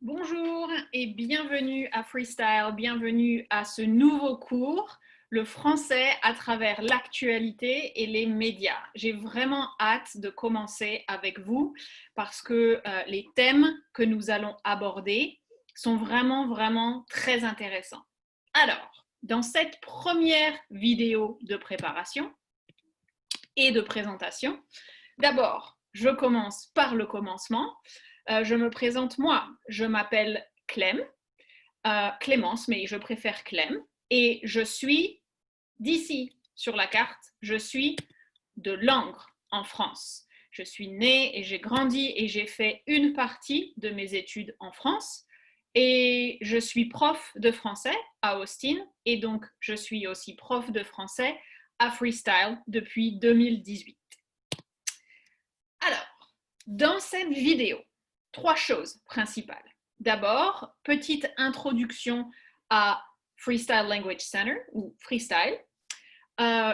Bonjour et bienvenue à Freestyle, bienvenue à ce nouveau cours, le français à travers l'actualité et les médias. J'ai vraiment hâte de commencer avec vous parce que les thèmes que nous allons aborder sont vraiment très intéressants. Alors, dans cette première vidéo de préparation et de présentation, d'abord, je commence par le commencement. Je me présente moi, je m'appelle Clémence, mais je préfère Clem, et je suis d'ici sur la carte, je suis de Langres en France. Je suis née et j'ai grandi et j'ai fait une partie de mes études en France et je suis prof de français à Austin et donc je suis aussi prof de français à Freestyle depuis 2018. Alors, dans cette vidéo, trois choses principales. D'abord, petite introduction à Freestyle Language Center ou Freestyle,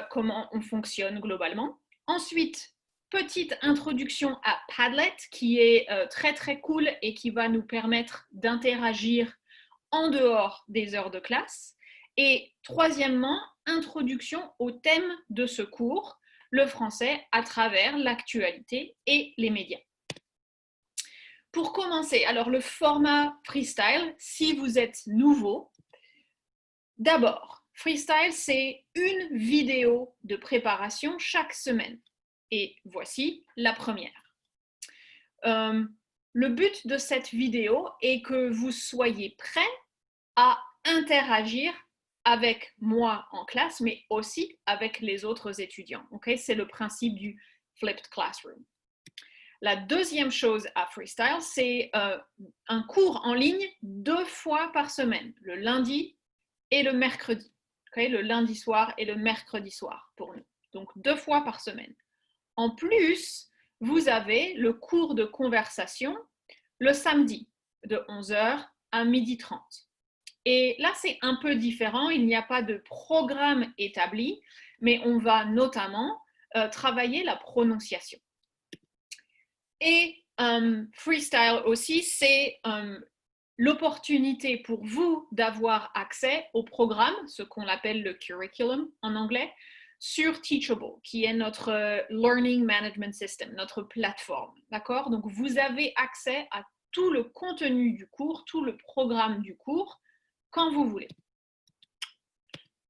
comment on fonctionne globalement. Ensuite, petite introduction à Padlet qui est très cool et qui va nous permettre d'interagir en dehors des heures de classe. Et troisièmement, introduction au thème de ce cours, le français à travers l'actualité et les médias. Pour commencer, alors le format freestyle, si vous êtes nouveau, d'abord, freestyle, c'est une vidéo de préparation chaque semaine. Et voici la première. Le but de cette vidéo est que vous soyez prêts à interagir avec moi en classe, mais aussi avec les autres étudiants. Okay? C'est le principe du flipped classroom. La deuxième chose à Freestyle, c'est un cours en ligne 2 fois par semaine, le lundi et le mercredi. Okay? Le lundi soir et le mercredi soir pour nous. Donc 2 fois par semaine. En plus, vous avez le cours de conversation le samedi de 11h à 12h30. Et là, c'est un peu différent. Il n'y a pas de programme établi, mais on va notamment travailler la prononciation. Et Freestyle aussi, c'est l'opportunité pour vous d'avoir accès au programme, ce qu'on appelle le curriculum en anglais, sur Teachable, qui est notre Learning Management System, notre plateforme. D'accord? Donc, vous avez accès à tout le contenu du cours, tout le programme du cours, quand vous voulez.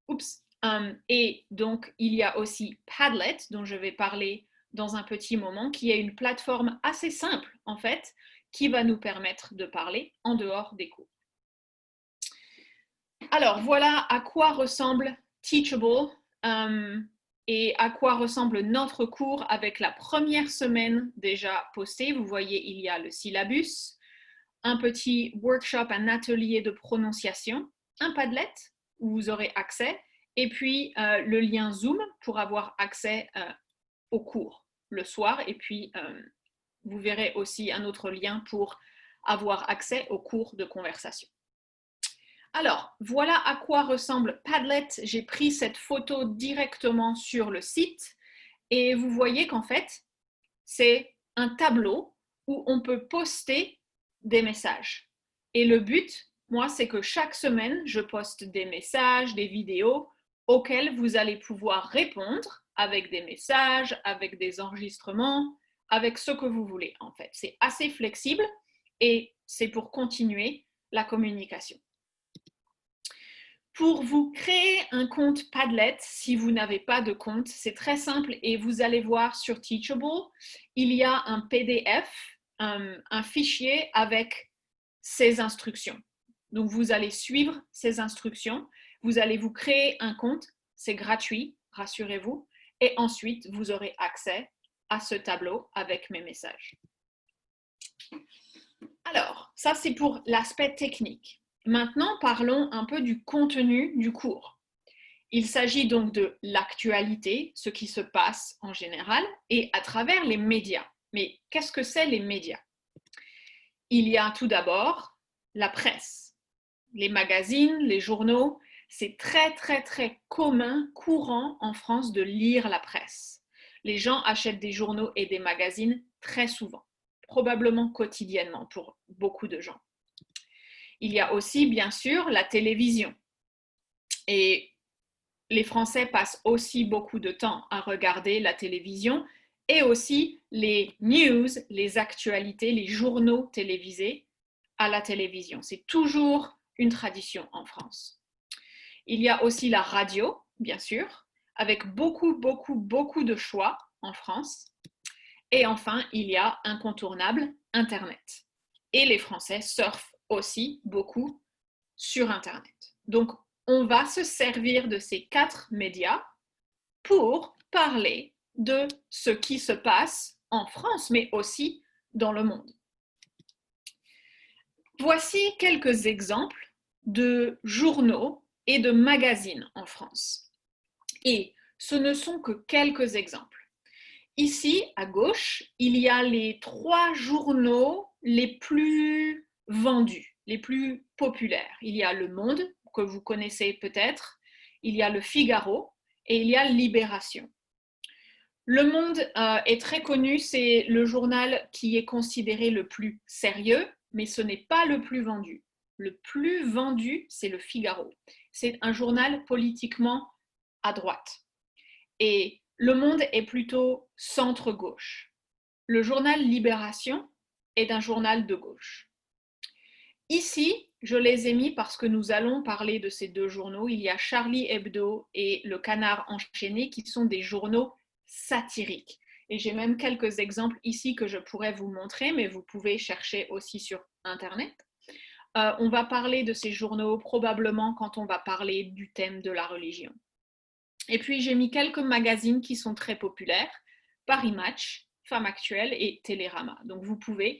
Oups. Et donc, il y a aussi Padlet, dont je vais parler dans un petit moment, qui est une plateforme assez simple, en fait, qui va nous permettre de parler en dehors des cours. Alors, voilà à quoi ressemble Teachable et à quoi ressemble notre cours avec la première semaine déjà postée. Vous voyez, il y a le syllabus, un petit workshop, un atelier de prononciation, un Padlet où vous aurez accès, et puis le lien Zoom pour avoir accès au cours le soir. Et puis, vous verrez aussi un autre lien pour avoir accès aux cours de conversation. Alors, voilà à quoi ressemble Padlet. J'ai pris cette photo directement sur le site et vous voyez qu'en fait, c'est un tableau où on peut poster des messages. Et le but, moi, c'est que chaque semaine, je poste des messages, des vidéos auxquels vous allez pouvoir répondre avec des messages, avec des enregistrements, avec ce que vous voulez, en fait. C'est assez flexible et c'est pour continuer la communication. Pour vous créer un compte Padlet, si vous n'avez pas de compte, c'est très simple et vous allez voir sur Teachable, il y a un PDF, un fichier avec ces instructions. Donc, vous allez suivre ces instructions, vous allez vous créer un compte, c'est gratuit, rassurez-vous, et ensuite, vous aurez accès à ce tableau avec mes messages. Alors, ça, c'est pour l'aspect technique. Maintenant, parlons un peu du contenu du cours. Il s'agit donc de l'actualité, ce qui se passe en général, et à travers les médias. Mais qu'est-ce que c'est les médias? Il y a tout d'abord la presse, les magazines, les journaux. C'est très commun, courant en France de lire la presse. Les gens achètent des journaux et des magazines très souvent, probablement quotidiennement pour beaucoup de gens. Il y a aussi, bien sûr, la télévision. Et les Français passent aussi beaucoup de temps à regarder la télévision et aussi les news, les actualités, les journaux télévisés à la télévision. C'est toujours une tradition en France. Il y a aussi la radio, bien sûr, avec beaucoup de choix en France. Et enfin, il y a incontournable Internet. Et les Français surfent aussi beaucoup sur Internet. Donc, on va se servir de ces 4 médias pour parler de ce qui se passe en France, mais aussi dans le monde. Voici quelques exemples de journaux et de magazines en France. Et ce ne sont que quelques exemples. Ici, à gauche, il y a les 3 journaux les plus vendus, les plus populaires. Il y a Le Monde, que vous connaissez peut-être, il y a Le Figaro et il y a Libération. Le Monde est très connu, c'est le journal qui est considéré le plus sérieux, mais ce n'est pas le plus vendu. Le plus vendu, c'est Le Figaro. C'est un journal politiquement à droite. Et Le Monde est plutôt centre-gauche. Le journal Libération est un journal de gauche. Ici, je les ai mis parce que nous allons parler de ces 2 journaux. Il y a Charlie Hebdo et Le Canard enchaîné qui sont des journaux satiriques. Et j'ai même quelques exemples ici que je pourrais vous montrer, mais vous pouvez chercher aussi sur Internet. On va parler de ces journaux probablement quand on va parler du thème de la religion. Et puis, j'ai mis quelques magazines qui sont très populaires, Paris Match, Femme Actuelle et Télérama. Donc, vous pouvez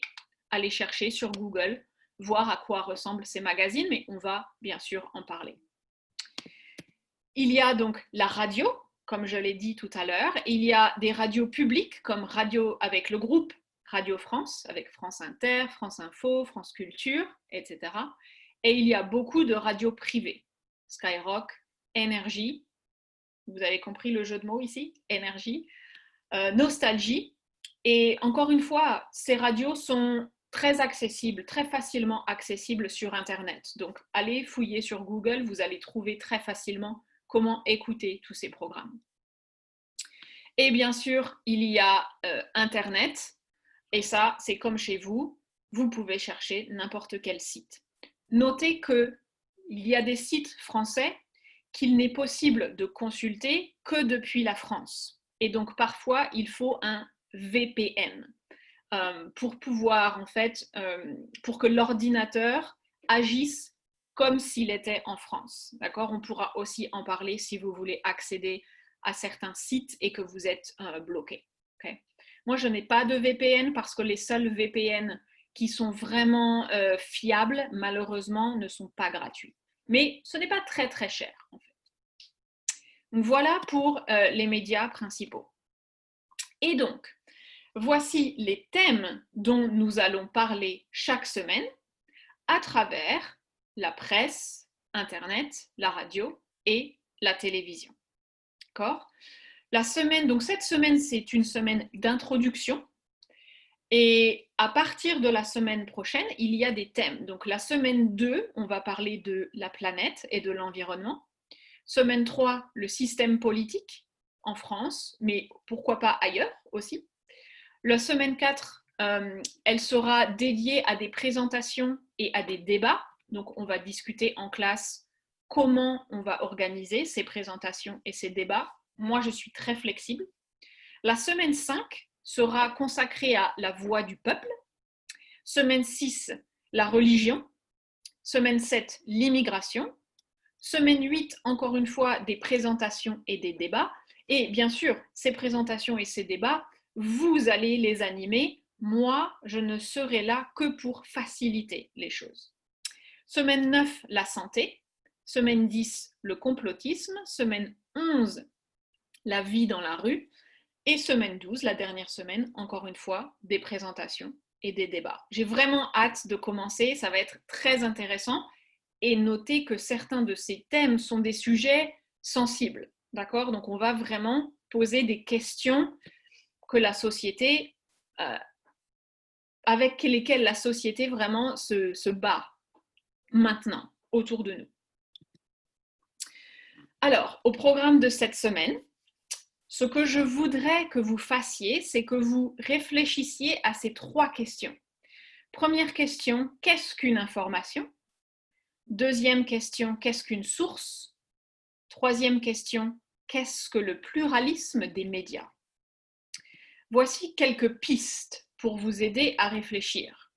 aller chercher sur Google, voir à quoi ressemblent ces magazines, mais on va bien sûr en parler. Il y a donc la radio, comme je l'ai dit tout à l'heure. Il y a des radios publiques, comme radio avec le groupe Radio France, avec France Inter, France Info, France Culture, etc. Et il y a beaucoup de radios privées, Skyrock, Énergie, vous avez compris le jeu de mots ici, Énergie, Nostalgie. Et encore une fois, ces radios sont très accessibles, très facilement accessibles sur Internet. Donc, allez fouiller sur Google, vous allez trouver très facilement comment écouter tous ces programmes. Et bien sûr, il y a Internet. Et ça, c'est comme chez vous, vous pouvez chercher n'importe quel site. Notez qu'il y a des sites français qu'il n'est possible de consulter que depuis la France. Et donc, parfois, il faut un VPN pour pouvoir, en fait, pour que l'ordinateur agisse comme s'il était en France. D'accord ? On pourra aussi en parler si vous voulez accéder à certains sites et que vous êtes bloqué. Okay ? Moi, je n'ai pas de VPN parce que les seuls VPN qui sont vraiment fiables, malheureusement, ne sont pas gratuits. Mais ce n'est pas très, très cher, en fait. Donc, voilà pour les médias principaux. Et donc, voici les thèmes dont nous allons parler chaque semaine à travers la presse, Internet, la radio et la télévision. D'accord ? La semaine, donc cette semaine, c'est une semaine d'introduction. Et à partir de la semaine prochaine, il y a des thèmes. Donc la semaine 2, on va parler de la planète et de l'environnement. Semaine 3, le système politique en France, mais pourquoi pas ailleurs aussi. La semaine 4, elle sera dédiée à des présentations et à des débats. Donc on va discuter en classe comment on va organiser ces présentations et ces débats. Moi, je suis très flexible. La semaine 5 sera consacrée à la voix du peuple. Semaine 6, la religion. Semaine 7, l'immigration. Semaine 8, encore une fois, des présentations et des débats. Et bien sûr, ces présentations et ces débats, vous allez les animer. Moi, je ne serai là que pour faciliter les choses. Semaine 9, la santé. Semaine 10, le complotisme. Semaine 11, la vie dans la rue. Et semaine 12, la dernière semaine, encore une fois, des présentations et des débats. J'ai vraiment hâte de commencer, ça va être très intéressant. Et notez que certains de ces thèmes sont des sujets sensibles, d'accord ? Donc on va vraiment poser des questions que la société, avec lesquelles la société vraiment se bat. maintenant autour de nous. Alors, au programme de cette semaine, ce que je voudrais que vous fassiez, c'est que vous réfléchissiez à ces 3 questions. Première question, qu'est-ce qu'une information? Deuxième question, qu'est-ce qu'une source? Troisième question, qu'est-ce que le pluralisme des médias? Voici quelques pistes pour vous aider à réfléchir.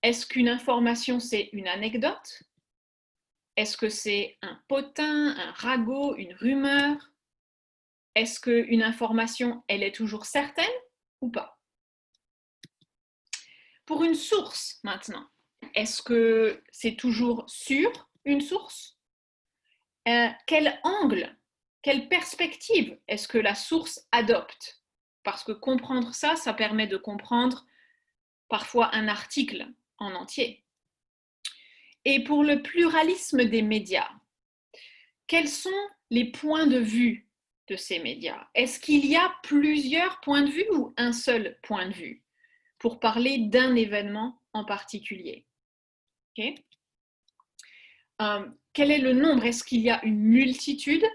Est-ce qu'une information, c'est une anecdote? Est-ce que c'est un potin, un ragot, une rumeur? Est-ce qu'une information, elle est toujours certaine ou pas? Pour une source maintenant, est-ce que c'est toujours sûr, une source? Quel angle, quelle perspective est-ce que la source adopte? Parce que comprendre ça, ça permet de comprendre parfois un article en entier. Et pour le pluralisme des médias, quels sont les points de vue de ces médias? Est-ce qu'il y a plusieurs points de vue ou un seul point de vue pour parler d'un événement en particulier? Okay. Quel est le nombre? Est-ce qu'il y a une multitude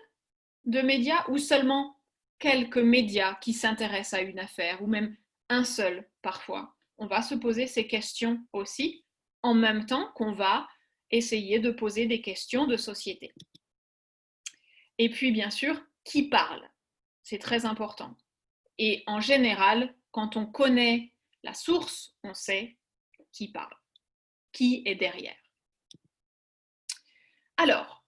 de médias ou seulement quelques médias qui s'intéressent à une affaire ou même un seul parfois? On va se poser ces questions aussi en même temps qu'on va essayer de poser des questions de société. Et puis bien sûr, qui parle? C'est très important. Et en général, quand on connaît la source, on sait qui parle, qui est derrière. Alors,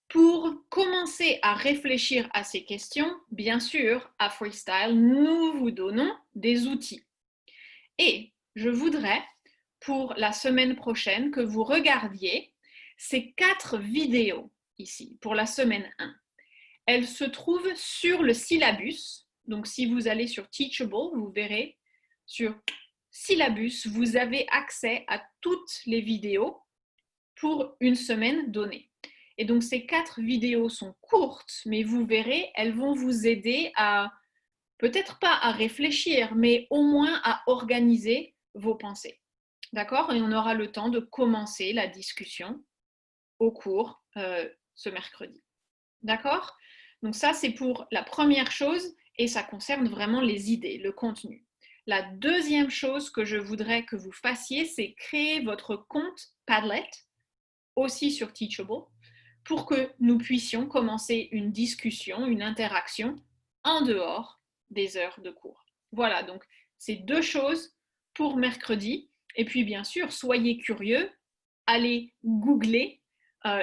pour commencer à réfléchir à ces questions, bien sûr, à Freestyle, nous vous donnons des outils. Et je voudrais, pour la semaine prochaine, que vous regardiez ces 4 vidéos ici, pour la semaine 1. Elles se trouvent sur le syllabus. Donc, si vous allez sur Teachable, vous verrez sur syllabus, vous avez accès à toutes les vidéos pour une semaine donnée. Et donc, ces 4 vidéos sont courtes, mais vous verrez, elles vont vous aider à, peut-être pas à réfléchir, mais au moins à organiser vos pensées. D'accord? Et on aura le temps de commencer la discussion au cours ce mercredi. D'accord? Donc ça, c'est pour la première chose et ça concerne vraiment les idées, le contenu. La deuxième chose que je voudrais que vous fassiez, c'est créer votre compte Padlet, aussi sur Teachable, pour que nous puissions commencer une discussion, une interaction en dehors des heures de cours. Voilà, donc c'est 2 choses pour mercredi. Et puis bien sûr, soyez curieux, allez googler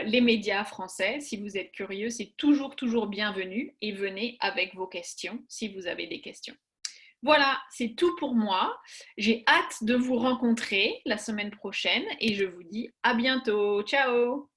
les médias français. Si vous êtes curieux, c'est toujours bienvenu et venez avec vos questions si vous avez des questions. Voilà, c'est tout pour moi. J'ai hâte de vous rencontrer la semaine prochaine et je vous dis à bientôt. Ciao!